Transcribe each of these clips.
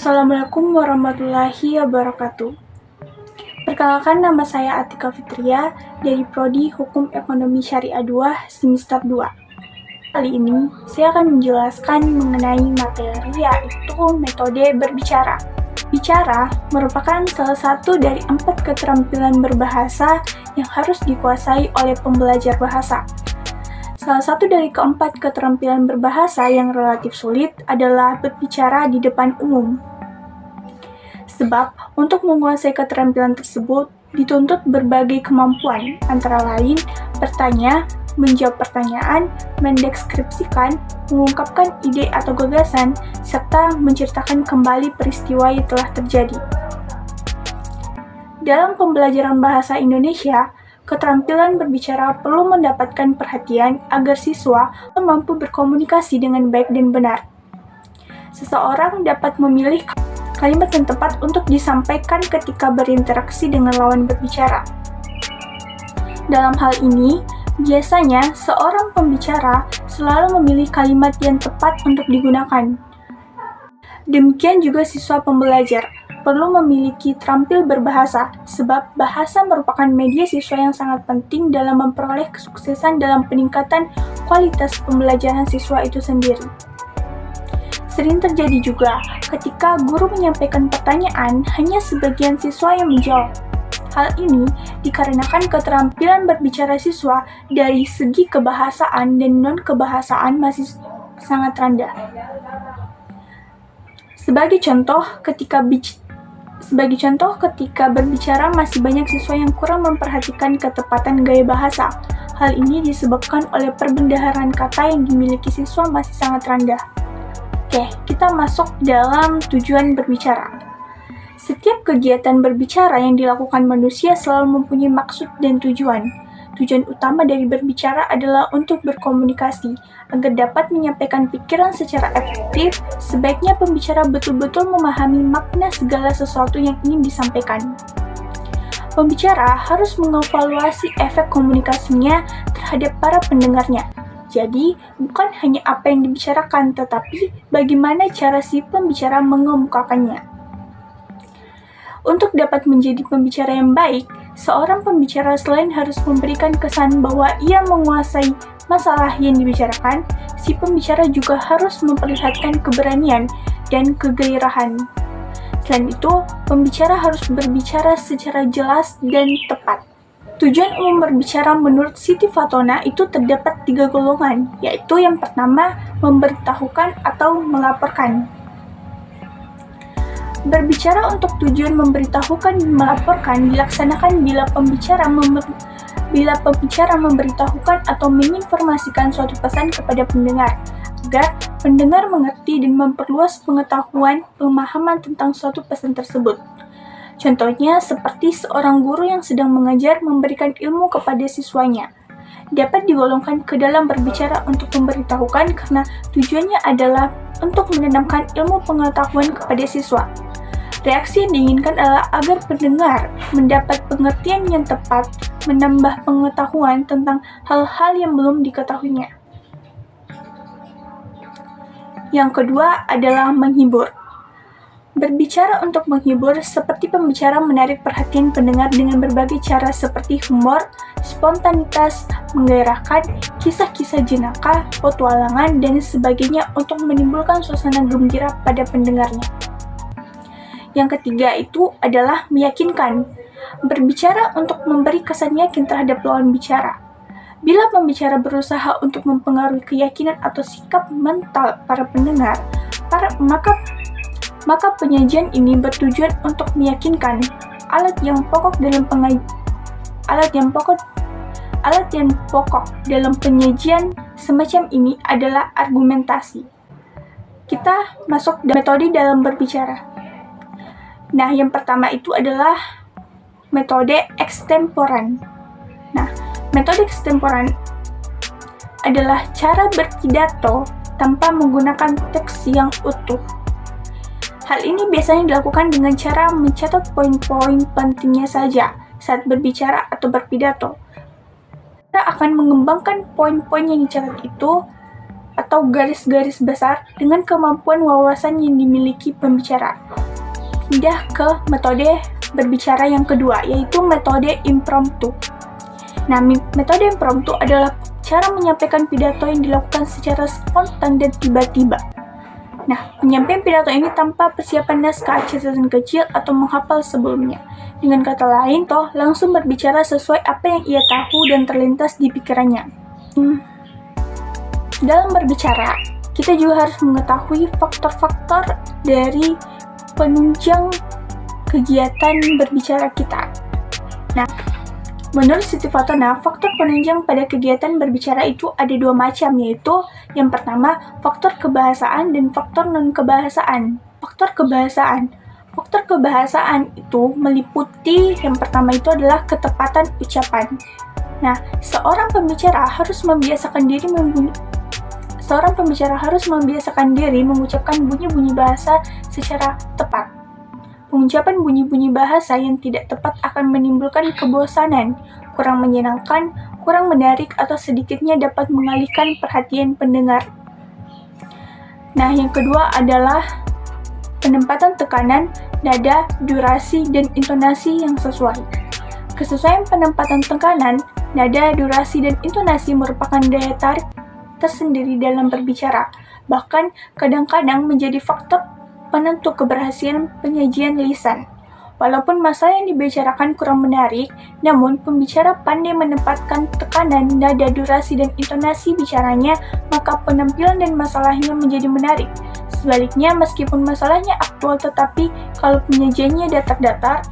Assalamualaikum warahmatullahi wabarakatuh. Perkenalkan, nama saya Atika Fitria dari Prodi Hukum Ekonomi Syariah 2 semester 2. Kali ini saya akan menjelaskan mengenai materi yaitu metode berbicara. Bicara merupakan salah satu dari 4 keterampilan berbahasa yang harus dikuasai oleh pembelajar bahasa. Salah satu dari keempat keterampilan berbahasa yang relatif sulit adalah berbicara di depan umum. Sebab, untuk menguasai keterampilan tersebut, dituntut berbagai kemampuan, antara lain bertanya, menjawab pertanyaan, mendeskripsikan, mengungkapkan ide atau gagasan, serta menceritakan kembali peristiwa yang telah terjadi. Dalam pembelajaran bahasa Indonesia, keterampilan berbicara perlu mendapatkan perhatian agar siswa mampu berkomunikasi dengan baik dan benar. Seseorang dapat memilih kalimat yang tepat untuk disampaikan ketika berinteraksi dengan lawan berbicara. Dalam hal ini, biasanya seorang pembicara selalu memilih kalimat yang tepat untuk digunakan. Demikian juga siswa pembelajar perlu memiliki terampil berbahasa, sebab bahasa merupakan media siswa yang sangat penting dalam memperoleh kesuksesan dalam peningkatan kualitas pembelajaran siswa itu sendiri. Sering terjadi juga ketika guru menyampaikan pertanyaan, hanya sebagian siswa yang menjawab. Hal ini dikarenakan keterampilan berbicara siswa dari segi kebahasaan dan non-kebahasaan masih sangat rendah. Sebagai contoh, ketika berbicara masih banyak siswa yang kurang memperhatikan ketepatan gaya bahasa. Hal ini disebabkan oleh perbendaharaan kata yang dimiliki siswa masih sangat rendah. Oke, kita masuk dalam tujuan berbicara. Setiap kegiatan berbicara yang dilakukan manusia selalu mempunyai maksud dan tujuan. Tujuan utama dari berbicara adalah untuk berkomunikasi. Agar dapat menyampaikan pikiran secara efektif, sebaiknya pembicara betul-betul memahami makna segala sesuatu yang ingin disampaikan. Pembicara harus mengevaluasi efek komunikasinya terhadap para pendengarnya. Jadi, bukan hanya apa yang dibicarakan, tetapi bagaimana cara si pembicara mengemukakannya. Untuk dapat menjadi pembicara yang baik, seorang pembicara selain harus memberikan kesan bahwa ia menguasai masalah yang dibicarakan, si pembicara juga harus memperlihatkan keberanian dan kegairahan. Selain itu, pembicara harus berbicara secara jelas dan tepat. Tujuan umum berbicara menurut Siti Fatona itu terdapat 3 golongan, yaitu yang pertama, memberitahukan atau melaporkan. Berbicara untuk tujuan memberitahukan dan melaporkan dilaksanakan bila pembicara memberitahukan atau menginformasikan suatu pesan kepada pendengar, agar pendengar mengerti dan memperluas pemahaman tentang suatu pesan tersebut. Contohnya seperti seorang guru yang sedang mengajar memberikan ilmu kepada siswanya. Dapat digolongkan ke dalam berbicara untuk memberitahukan karena tujuannya adalah untuk menanamkan ilmu pengetahuan kepada siswa. Reaksi yang diinginkan adalah agar pendengar mendapat pengertian yang tepat, menambah pengetahuan tentang hal-hal yang belum diketahuinya. Yang kedua adalah menghibur. Berbicara untuk menghibur seperti pembicara menarik perhatian pendengar dengan berbagai cara seperti humor, spontanitas, menggairahkan, kisah-kisah jenaka, petualangan, dan sebagainya untuk menimbulkan suasana gembira pada pendengarnya. Yang ketiga itu adalah meyakinkan. Berbicara untuk memberi kesan yakin terhadap lawan bicara. Bila pembicara berusaha untuk mempengaruhi keyakinan atau sikap mental para pendengar, maka penyajian ini bertujuan untuk meyakinkan. Alat yang pokok dalam penyajian semacam ini adalah argumentasi. Kita masuk metode dalam berbicara. Nah, yang pertama itu adalah metode ekstemporan. Nah, metode ekstemporan adalah cara berpidato tanpa menggunakan teks yang utuh. Hal ini biasanya dilakukan dengan cara mencatat poin-poin pentingnya saja saat berbicara atau berpidato. Kita akan mengembangkan poin-poin yang dicatat itu atau garis-garis besar dengan kemampuan wawasan yang dimiliki pembicara. Pindah ke metode berbicara yang kedua, yaitu metode impromptu. Nah, metode impromptu adalah cara menyampaikan pidato yang dilakukan secara spontan dan tiba-tiba. Nah, penyampaian pidato ini tanpa persiapan naskah, catatan kecil, atau menghafal sebelumnya. Dengan kata lain, langsung berbicara sesuai apa yang ia tahu dan terlintas di pikirannya. Dalam berbicara, kita juga harus mengetahui faktor-faktor dari penunjang kegiatan berbicara kita. Nah, menurut Siti Fatona, faktor penunjang pada kegiatan berbicara itu ada dua macam, yaitu yang pertama, faktor kebahasaan dan faktor non-kebahasaan. Faktor kebahasaan itu meliputi yang pertama itu adalah ketepatan ucapan. Nah, seorang pembicara harus membiasakan diri mengucapkan bunyi-bunyi bahasa secara tepat. Pengucapan bunyi-bunyi bahasa yang tidak tepat akan menimbulkan kebosanan, kurang menyenangkan, kurang menarik, atau sedikitnya dapat mengalihkan perhatian pendengar. Nah, yang kedua adalah penempatan tekanan, nada, durasi, dan intonasi yang sesuai. Kesesuaian penempatan tekanan, nada, durasi, dan intonasi merupakan daya tarik tersendiri dalam berbicara, bahkan kadang-kadang menjadi faktor penentu keberhasilan penyajian lisan. Walaupun masalah yang dibicarakan kurang menarik, namun pembicara pandai menempatkan tekanan, nada, durasi, dan intonasi bicaranya, maka penampilan dan masalahnya menjadi menarik. Sebaliknya, meskipun masalahnya aktual tetapi kalau penyajiannya datar-datar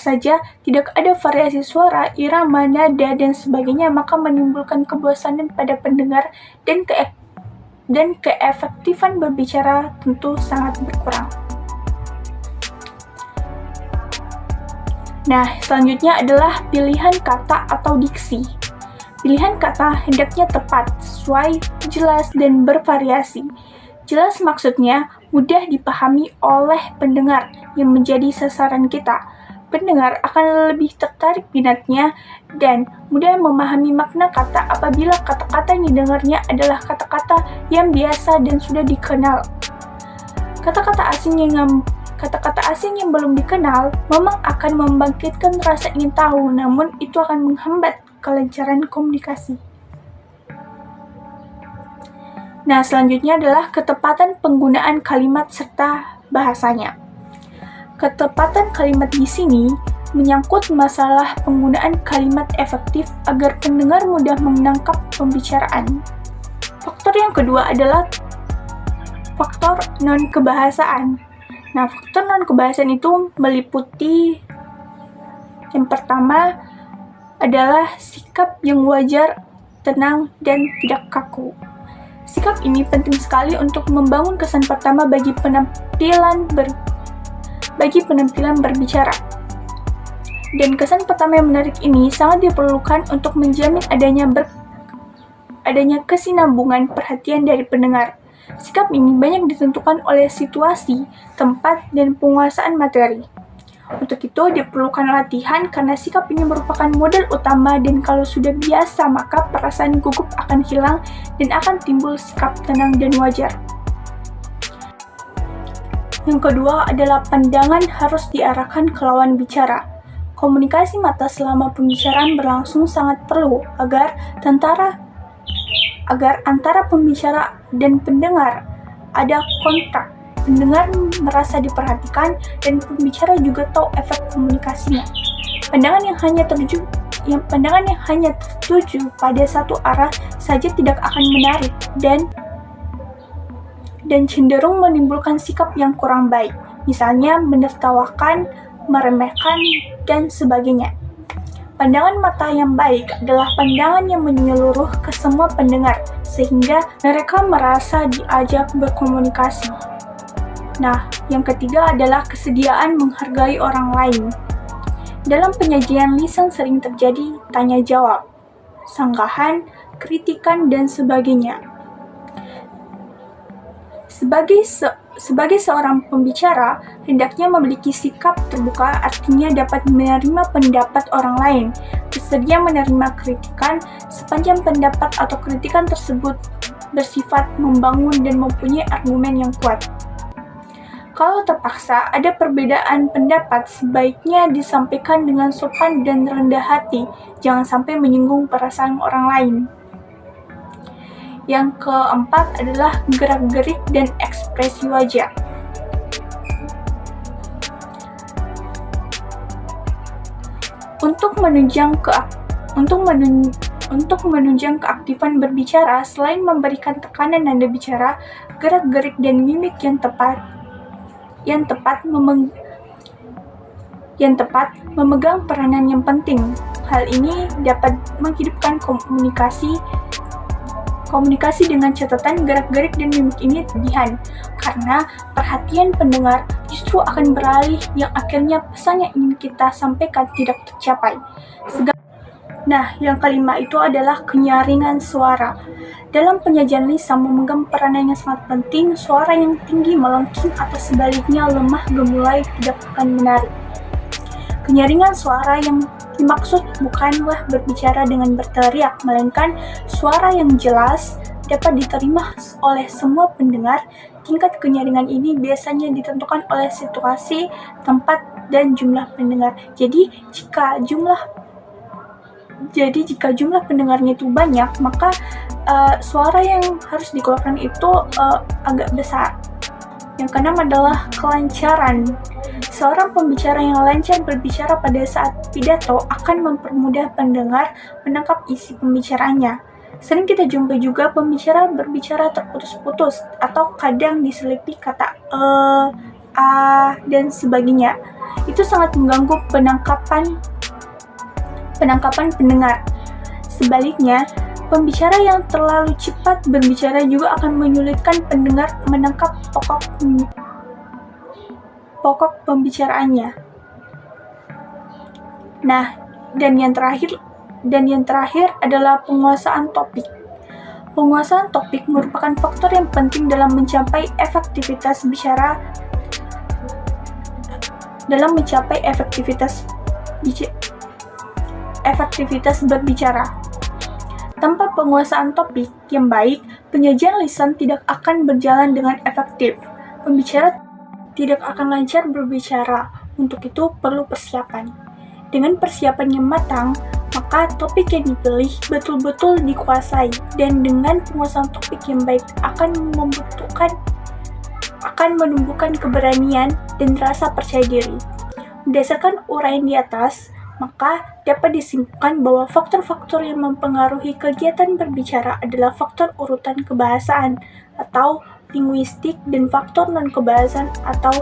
saja, tidak ada variasi suara, irama, nada, dan sebagainya, maka menimbulkan kebosanan pada pendengar dan keefektifan berbicara tentu sangat berkurang. Nah, selanjutnya adalah pilihan kata atau diksi. Pilihan kata hendaknya tepat, sesuai, jelas, dan bervariasi. Jelas maksudnya mudah dipahami oleh pendengar yang menjadi sasaran kita. Pendengar akan lebih tertarik minatnya dan mudah memahami makna kata apabila kata-kata yang didengarnya adalah kata-kata yang biasa dan sudah dikenal. Kata-kata asing yang belum dikenal memang akan membangkitkan rasa ingin tahu, namun itu akan menghambat kelancaran komunikasi. Nah, selanjutnya adalah ketepatan penggunaan kalimat serta bahasanya. Ketepatan kalimat di sini menyangkut masalah penggunaan kalimat efektif agar pendengar mudah menangkap pembicaraan. Faktor yang kedua adalah faktor non-kebahasaan. Nah, faktor non-kebahasaan itu meliputi yang pertama adalah sikap yang wajar, tenang, dan tidak kaku. Sikap ini penting sekali untuk membangun kesan pertama bagi penampilan berbicara. Dan kesan pertama yang menarik ini sangat diperlukan untuk menjamin adanya kesinambungan perhatian dari pendengar. Sikap ini banyak ditentukan oleh situasi, tempat, dan penguasaan materi. Untuk itu diperlukan latihan karena sikap ini merupakan modal utama dan kalau sudah biasa maka perasaan gugup akan hilang dan akan timbul sikap tenang dan wajar. Yang kedua adalah pandangan harus diarahkan ke lawan bicara. Komunikasi mata selama pembicaraan berlangsung sangat perlu agar antara pembicara dan pendengar ada kontak. Pendengar merasa diperhatikan dan pembicara juga tahu efek komunikasinya. Pandangan yang hanya tertuju pada satu arah saja tidak akan menarik dan cenderung menimbulkan sikap yang kurang baik, misalnya menertawakan, meremehkan, dan sebagainya. Pandangan mata yang baik adalah pandangan yang menyeluruh ke semua pendengar, sehingga mereka merasa diajak berkomunikasi. Nah, yang ketiga adalah kesediaan menghargai orang lain. Dalam penyajian lisan sering terjadi tanya jawab, sanggahan, kritikan, dan sebagainya. Sebagai seorang pembicara, hendaknya memiliki sikap terbuka, artinya dapat menerima pendapat orang lain, bersedia menerima kritikan sepanjang pendapat atau kritikan tersebut bersifat membangun dan mempunyai argumen yang kuat. Kalau terpaksa ada perbedaan pendapat, sebaiknya disampaikan dengan sopan dan rendah hati, jangan sampai menyinggung perasaan orang lain. Yang keempat adalah gerak-gerik dan ekspresi wajah. Untuk menunjang keaktifan berbicara, selain memberikan tekanan nada bicara, gerak-gerik dan mimik yang tepat memegang peranan yang penting. Hal ini dapat menghidupkan komunikasi dengan catatan gerak-gerik dan mimik ini berlebihan, karena perhatian pendengar justru akan beralih yang akhirnya pesan yang ingin kita sampaikan tidak tercapai. Nah, yang kelima itu adalah kenyaringan suara. Dalam penyajian lisan memegang peranan yang sangat penting, suara yang tinggi melengking atau sebaliknya lemah gemulai tidak akan menarik. Kenyaringan suara yang dimaksud bukanlah berbicara dengan berteriak, melainkan suara yang jelas dapat diterima oleh semua pendengar. Tingkat kenyaringan ini biasanya ditentukan oleh situasi, tempat, dan jumlah pendengar. Jadi jika jumlah pendengarnya itu banyak, maka suara yang harus dikeluarkan itu agak besar. Yang keenam adalah kelancaran. Seorang pembicara yang lancar berbicara pada saat pidato akan mempermudah pendengar menangkap isi pembicaraannya. Sering kita jumpa juga pembicara berbicara terputus-putus atau kadang diselipi kata dan sebagainya. Itu sangat mengganggu penangkapan pendengar. Sebaliknya, pembicara yang terlalu cepat berbicara juga akan menyulitkan pendengar menangkap pokok pembicaraannya. Nah, dan yang terakhir adalah penguasaan topik. Penguasaan topik merupakan faktor yang penting dalam mencapai efektivitas berbicara. Tanpa penguasaan topik yang baik, penyajian lisan tidak akan berjalan dengan efektif. Pembicara tidak akan lancar berbicara. Untuk itu perlu persiapan. Dengan persiapan yang matang, maka topik yang dipilih betul-betul dikuasai, dan dengan penguasaan topik yang baik akan menumbuhkan keberanian dan rasa percaya diri. Berdasarkan uraian di atas, maka dapat disimpulkan bahwa faktor-faktor yang mempengaruhi kegiatan berbicara adalah faktor urutan kebahasaan atau linguistik dan faktor non-kebahasaan atau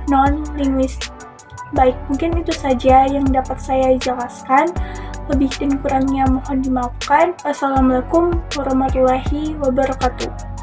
non-linguistik. Baik, mungkin itu saja yang dapat saya jelaskan. Lebih dan kurangnya mohon dimaafkan. Wassalamualaikum warahmatullahi wabarakatuh.